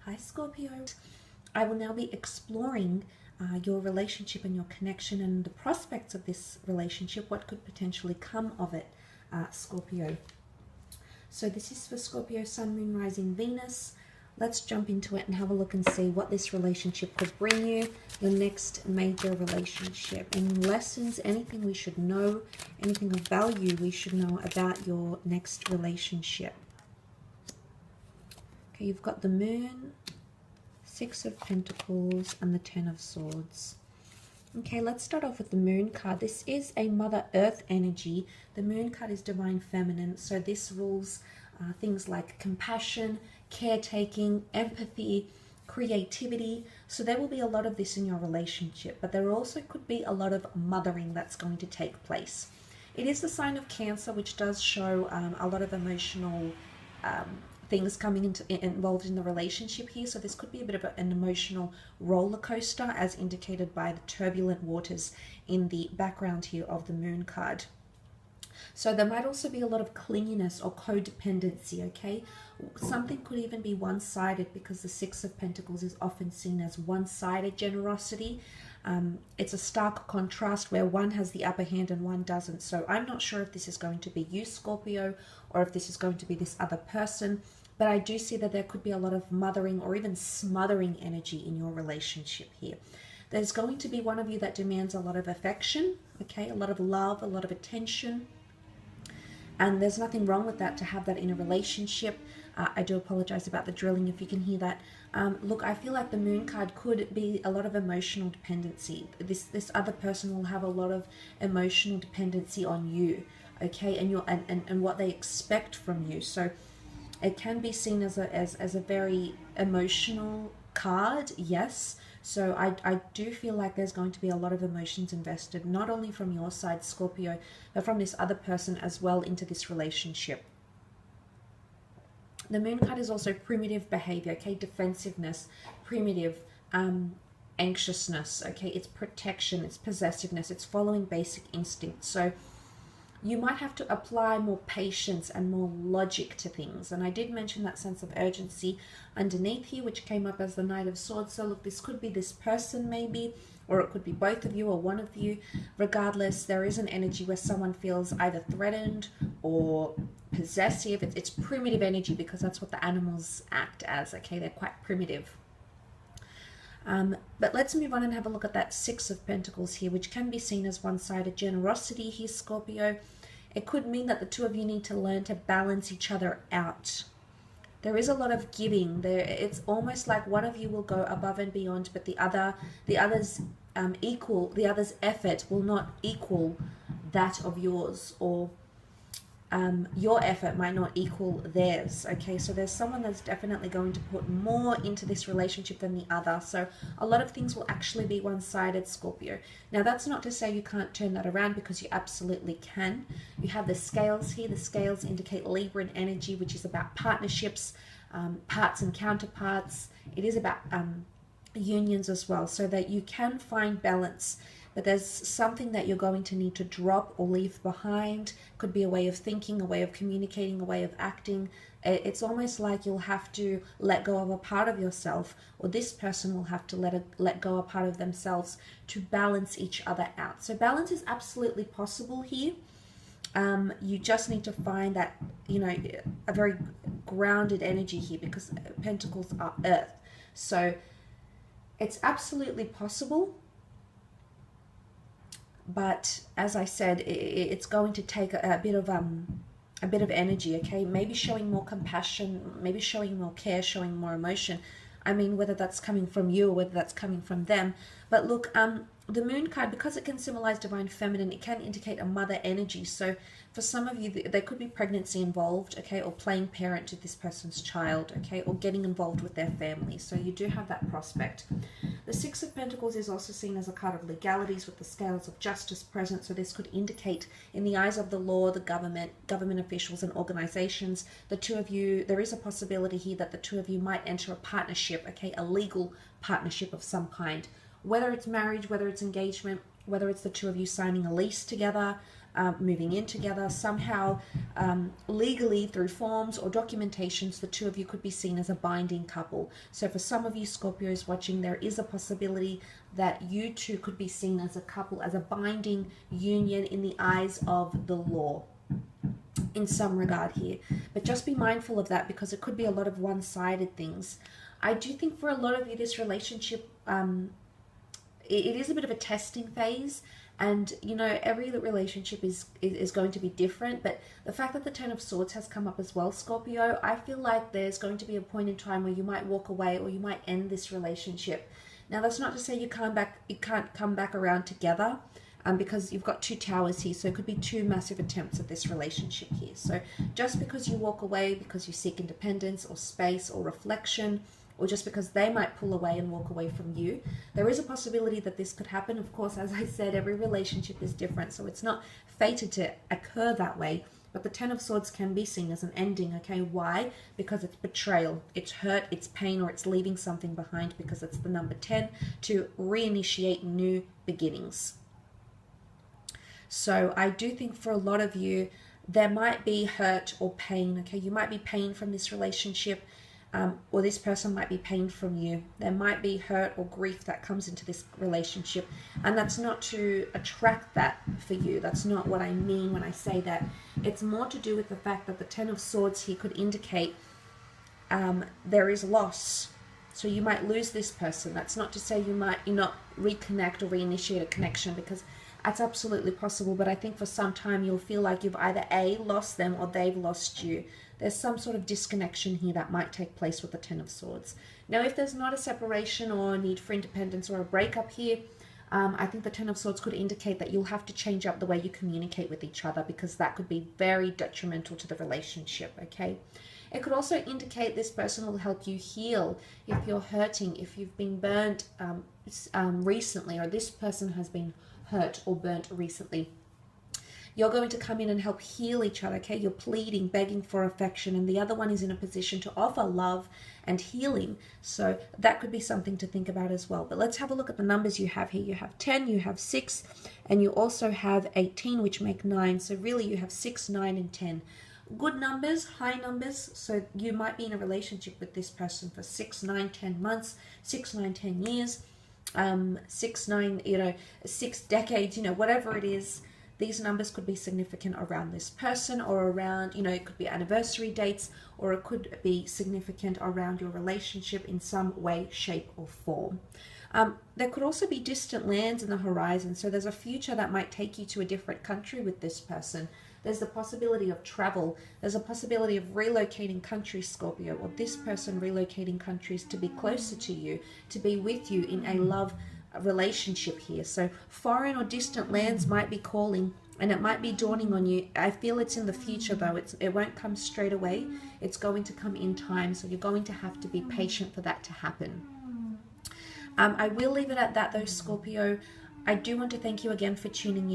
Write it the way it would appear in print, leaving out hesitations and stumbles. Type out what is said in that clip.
Hi Scorpio. I will now be exploring your relationship and your connection and the prospects of this relationship, what could potentially come of it, Scorpio. So this is for Scorpio, Sun, Moon, Rising, Venus. Let's jump into it and have a look and see what this relationship could bring you, your next major relationship. Any lessons, anything we should know, anything of value we should know about your next relationship. Okay, you've got the Moon, Six of Pentacles, and the Ten of Swords. Okay, let's start off with the Moon card. This is a Mother Earth energy. The Moon card is Divine Feminine, so this rules things like compassion, caretaking, empathy, creativity. So there will be a lot of this in your relationship, but there also could be a lot of mothering that's going to take place. It is the sign of Cancer, which does show a lot of emotional things coming involved in the relationship here. So this could be a bit of an emotional roller coaster, as indicated by the turbulent waters in the background here of the Moon card. So there might also be a lot of clinginess or codependency, okay? Something could even be one-sided, because the Six of Pentacles is often seen as one-sided generosity. It's a stark contrast where one has the upper hand and one doesn't. So I'm not sure if this is going to be you, Scorpio, or if this is going to be this other person. But I do see that there could be a lot of mothering or even smothering energy in your relationship here. There's going to be one of you that demands a lot of affection, okay? A lot of love, a lot of attention. And there's nothing wrong with that, to have that in a relationship. I do apologize about the drilling if you can hear that. Look, I feel like the Moon card could be a lot of emotional dependency. This other person will have a lot of emotional dependency on you, okay, and what they expect from you. So it can be seen as a very emotional card, yes. So I do feel like there's going to be a lot of emotions invested, not only from your side, Scorpio, but from this other person as well into this relationship. The Moon card is also primitive behavior, okay? Defensiveness, primitive, anxiousness, okay? It's protection, it's possessiveness, it's following basic instincts. So you might have to apply more patience and more logic to things. And I did mention that sense of urgency underneath here, which came up as the Knight of Swords. So look, this could be this person maybe, or it could be both of you or one of you. Regardless, there is an energy where someone feels either threatened or possessive. It's primitive energy, because that's what the animals act as, okay? They're quite primitive. But let's move on and have a look at that Six of Pentacles here, which can be seen as one-sided generosity here, Scorpio. It could mean that the two of you need to learn to balance each other out. There is a lot of giving there. It's almost like one of you will go above and beyond, but the other's effort will not equal that of yours, or your effort might not equal theirs, okay? So there's someone that's definitely going to put more into this relationship than the other. So a lot of things will actually be one-sided, Scorpio. Now, that's not to say you can't turn that around, because you absolutely can. You have the scales here. The scales indicate Libra energy, which is about partnerships, parts and counterparts. It is about unions as well, so that you can find balance. But there's something that you're going to need to drop or leave behind. Could be a way of thinking, a way of communicating, a way of acting. It's almost like you'll have to let go of a part of yourself, or this person will have to let go a part of themselves to balance each other out. So balance is absolutely possible here. You just need to find that, you know, a very grounded energy here, because Pentacles are Earth. So it's absolutely possible. But as I said, it's going to take a bit of energy, okay? Maybe showing more compassion, maybe showing more care, showing more emotion. I mean, whether that's coming from you or whether that's coming from them. But look, the Moon card, because it can symbolize Divine Feminine, it can indicate a mother energy. So for some of you, there could be pregnancy involved, okay, or playing parent to this person's child, okay, or getting involved with their family. So you do have that prospect. The Six of Pentacles is also seen as a card of legalities, with the scales of justice present. So this could indicate, in the eyes of the law, the government officials and organizations, the two of you, there is a possibility here that the two of you might enter a partnership, okay, a legal partnership of some kind. Whether it's marriage, whether it's engagement, whether it's the two of you signing a lease together, moving in together. Somehow, legally, through forms or documentations, the two of you could be seen as a binding couple. So for some of you Scorpios watching, there is a possibility that you two could be seen as a couple, as a binding union in the eyes of the law in some regard here. But just be mindful of that, because it could be a lot of one-sided things. I do think for a lot of you, this relationship, it is a bit of a testing phase. And, you know, every relationship is going to be different. But the fact that the Ten of Swords has come up as well, Scorpio, I feel like there's going to be a point in time where you might walk away or you might end this relationship. Now, that's not to say you can't come back around together, because you've got two towers here. So it could be two massive attempts at this relationship here. So just because you walk away because you seek independence or space or reflection, or just because they might pull away and walk away from you, there is a possibility that this could happen. Of course, as I said, every relationship is different, so it's not fated to occur that way. But the Ten of Swords can be seen as an ending, okay? Why? Because it's betrayal, it's hurt, it's pain, or it's leaving something behind, because it's the number 10 to reinitiate new beginnings. So I do think for a lot of you, there might be hurt or pain, okay? You might be pained from this relationship, or this person might be pained from you. There might be hurt or grief that comes into this relationship, and that's not to attract that for you. That's not what I mean when I say that. It's more to do with the fact that the Ten of Swords here could indicate there is loss. So you might lose this person. That's not to say you not reconnect or reinitiate a connection, because that's absolutely possible. But I think for some time you'll feel like you've either A, lost them, or they've lost you. There's some sort of disconnection here that might take place with the Ten of Swords. Now, if there's not a separation or a need for independence or a breakup here, I think the Ten of Swords could indicate that you'll have to change up the way you communicate with each other, because that could be very detrimental to the relationship, okay? It could also indicate this person will help you heal if you're hurting, if you've been burnt recently, or this person has been hurt or burnt recently. You're going to come in and help heal each other, okay? You're pleading, begging for affection, and the other one is in a position to offer love and healing. So that could be something to think about as well. But let's have a look at the numbers you have here. You have 10, you have 6, and you also have 18, which make 9. So really you have 6, 9, and 10. Good numbers, high numbers. So you might be in a relationship with this person for 6, 9, 10 months, 6, 9, 10 years, 6, 9, 6 decades, whatever it is. These numbers could be significant around this person, or around, it could be anniversary dates, or it could be significant around your relationship in some way, shape, or form. There could also be distant lands in the horizon. So there's a future that might take you to a different country with this person. There's the possibility of travel. There's a possibility of relocating countries, Scorpio, or this person relocating countries to be closer to you, to be with you in a love relationship here. So foreign or distant lands might be calling, and it might be dawning on you. I feel it's in the future though. It won't come straight away. It's going to come in time. So you're going to have to be patient for that to happen. I will leave it at that though, Scorpio. I do want to thank you again for tuning in.